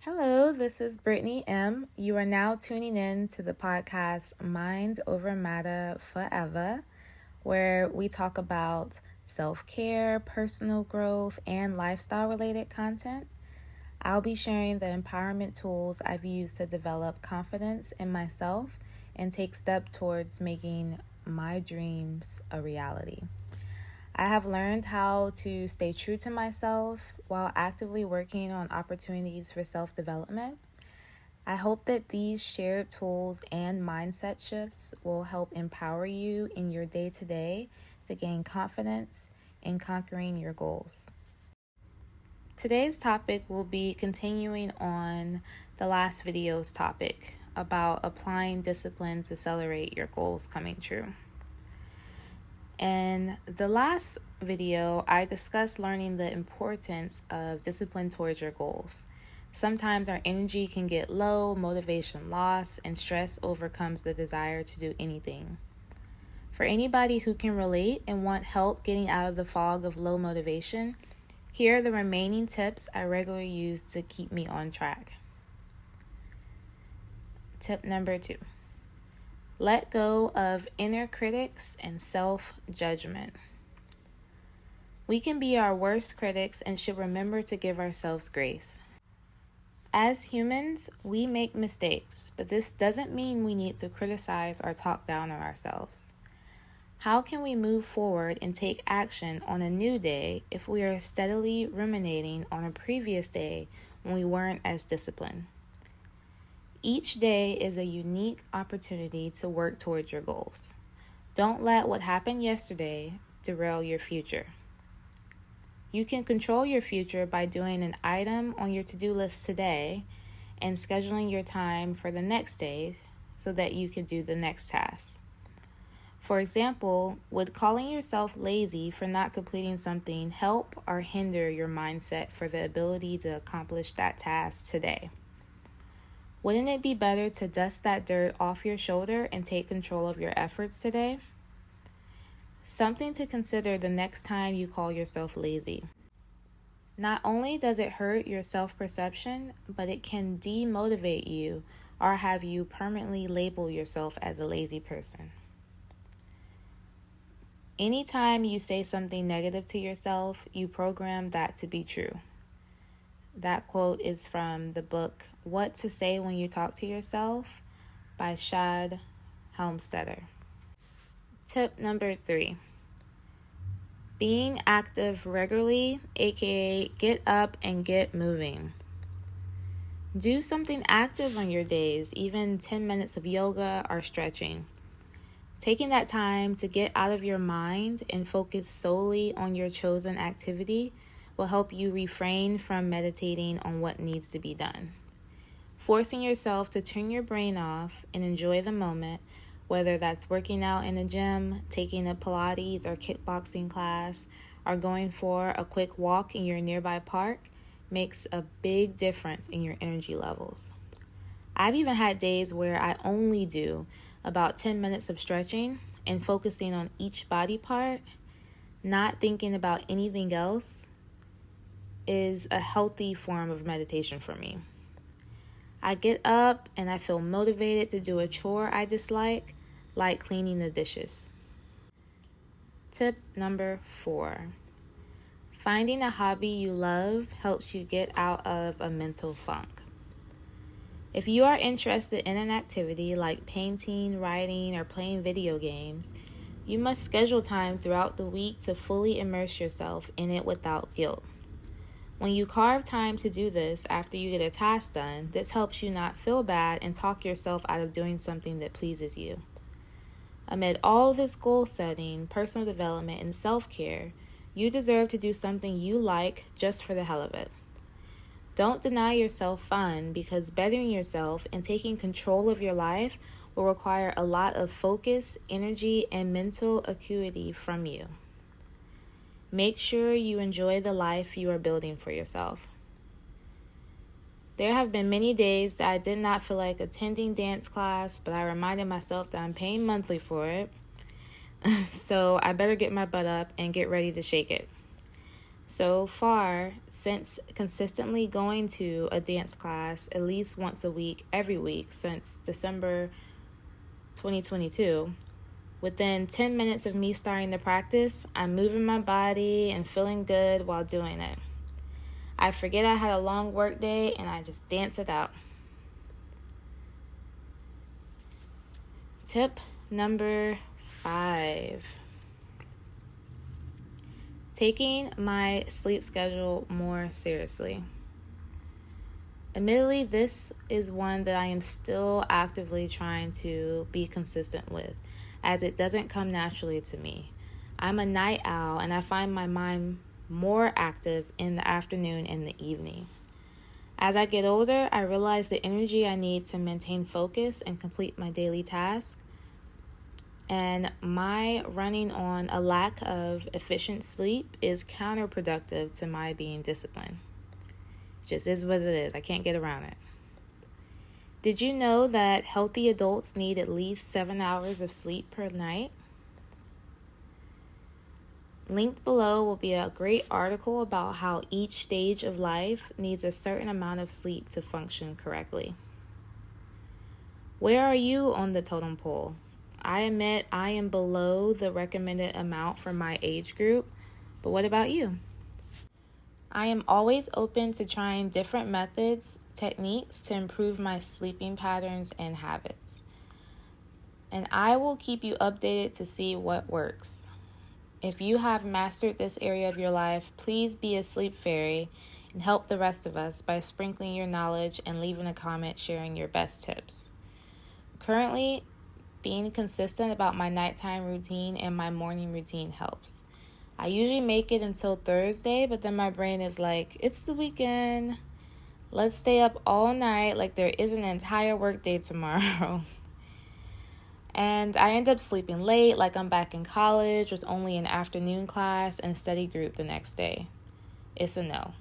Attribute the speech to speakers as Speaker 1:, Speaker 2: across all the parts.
Speaker 1: Hello, this is Brittany M. You are now tuning in to the podcast Mind Over Matter Forever, where we talk about self-care, personal growth, and lifestyle-related content. I'll be sharing the empowerment tools I've used to develop confidence in myself and take steps towards making my dreams a reality. I have learned how to stay true to myself while actively working on opportunities for self-development. I hope that these shared tools and mindset shifts will help empower you in your day-to-day to gain confidence in conquering your goals. Today's topic will be continuing on the last video's topic about applying discipline to accelerate your goals coming true. In the last video, I discussed learning the importance of discipline towards your goals. Sometimes our energy can get low, motivation lost, and stress overcomes the desire to do anything. For anybody who can relate and want help getting out of the fog of low motivation, here are the remaining tips I regularly use to keep me on track. Tip number 2. Let go of inner critics and self-judgment. We can be our worst critics and should remember to give ourselves grace. As humans, we make mistakes, but this doesn't mean we need to criticize or talk down on ourselves. How can we move forward and take action on a new day if we are steadily ruminating on a previous day when we weren't as disciplined? Each day is a unique opportunity to work towards your goals. Don't let what happened yesterday derail your future. You can control your future by doing an item on your to-do list today and scheduling your time for the next day so that you can do the next task. For example, would calling yourself lazy for not completing something help or hinder your mindset for the ability to accomplish that task today? Wouldn't it be better to dust that dirt off your shoulder and take control of your efforts today? Something to consider the next time you call yourself lazy. Not only does it hurt your self-perception, but it can demotivate you or have you permanently label yourself as a lazy person. Anytime you say something negative to yourself, you program that to be true. That quote is from the book What to Say When You Talk to Yourself by Shad Helmstetter. Tip number 3. Being active regularly, aka get up and get moving. Do something active on your days, even 10 minutes of yoga or stretching. Taking that time to get out of your mind and focus solely on your chosen activity will help you refrain from meditating on what needs to be done. Forcing yourself to turn your brain off and enjoy the moment, whether that's working out in a gym, taking a Pilates or kickboxing class, or going for a quick walk in your nearby park, makes a big difference in your energy levels. I've even had days where I only do about 10 minutes of stretching and focusing on each body part, not thinking about anything else, is a healthy form of meditation for me. I get up and I feel motivated to do a chore I dislike, like cleaning the dishes. Tip number 4. Finding a hobby you love helps you get out of a mental funk. If you are interested in an activity like painting, writing, or playing video games, you must schedule time throughout the week to fully immerse yourself in it without guilt. When you carve time to do this after you get a task done, this helps you not feel bad and talk yourself out of doing something that pleases you. Amid all this goal setting, personal development, and self-care, you deserve to do something you like just for the hell of it. Don't deny yourself fun because bettering yourself and taking control of your life will require a lot of focus, energy, and mental acuity from you. Make sure you enjoy the life you are building for yourself. There have been many days that I did not feel like attending dance class, but I reminded myself that I'm paying monthly for it, so I better get my butt up and get ready to shake it. So far, since consistently going to a dance class at least once a week, every week, since December 2022, within 10 minutes of me starting the practice, I'm moving my body and feeling good while doing it. I forget I had a long work day and I just dance it out. Tip number 5. Taking my sleep schedule more seriously. Admittedly, this is one that I am still actively trying to be consistent with, as it doesn't come naturally to me. I'm a night owl, and I find my mind more active in the afternoon and the evening. As I get older, I realize the energy I need to maintain focus and complete my daily tasks, and my running on a lack of efficient sleep is counterproductive to my being disciplined. Just is what it is. I can't get around it. Did you know that healthy adults need at least 7 hours of sleep per night? Linked below will be a great article about how each stage of life needs a certain amount of sleep to function correctly. Where are you on the totem pole? I admit I am below the recommended amount for my age group, but what about you? I am always open to trying different methods, techniques to improve my sleeping patterns and habits. And I will keep you updated to see what works. If you have mastered this area of your life, please be a sleep fairy and help the rest of us by sprinkling your knowledge and leaving a comment sharing your best tips. Currently, being consistent about my nighttime routine and my morning routine helps. I usually make it until Thursday, but then my brain is like, it's the weekend. Let's stay up all night like there is an entire workday tomorrow. And I end up sleeping late, like I'm back in college with only an afternoon class and study group the next day. It's a no.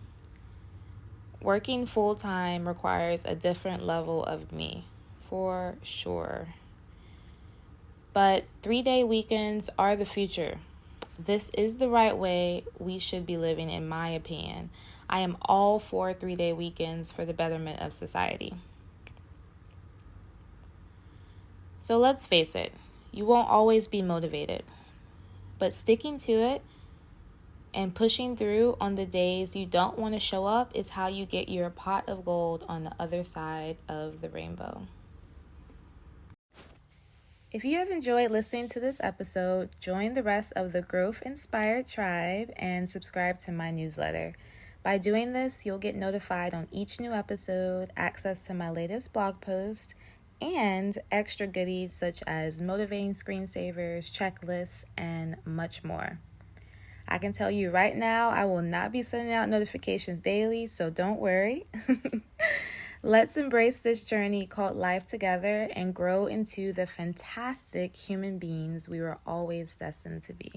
Speaker 1: Working full-time requires a different level of me, for sure. But 3-day weekends are the future. This is the right way we should be living, in my opinion. I am all for 3-day weekends for the betterment of society. So let's face it, you won't always be motivated. But sticking to it and pushing through on the days you don't want to show up is how you get your pot of gold on the other side of the rainbow. If you have enjoyed listening to this episode, join the rest of the Growth Inspired Tribe and subscribe to my newsletter. By doing this, you'll get notified on each new episode, access to my latest blog post, and extra goodies such as motivating screensavers, checklists, and much more. I can tell you right now, I will not be sending out notifications daily, so don't worry. Let's embrace this journey called life together and grow into the fantastic human beings we were always destined to be.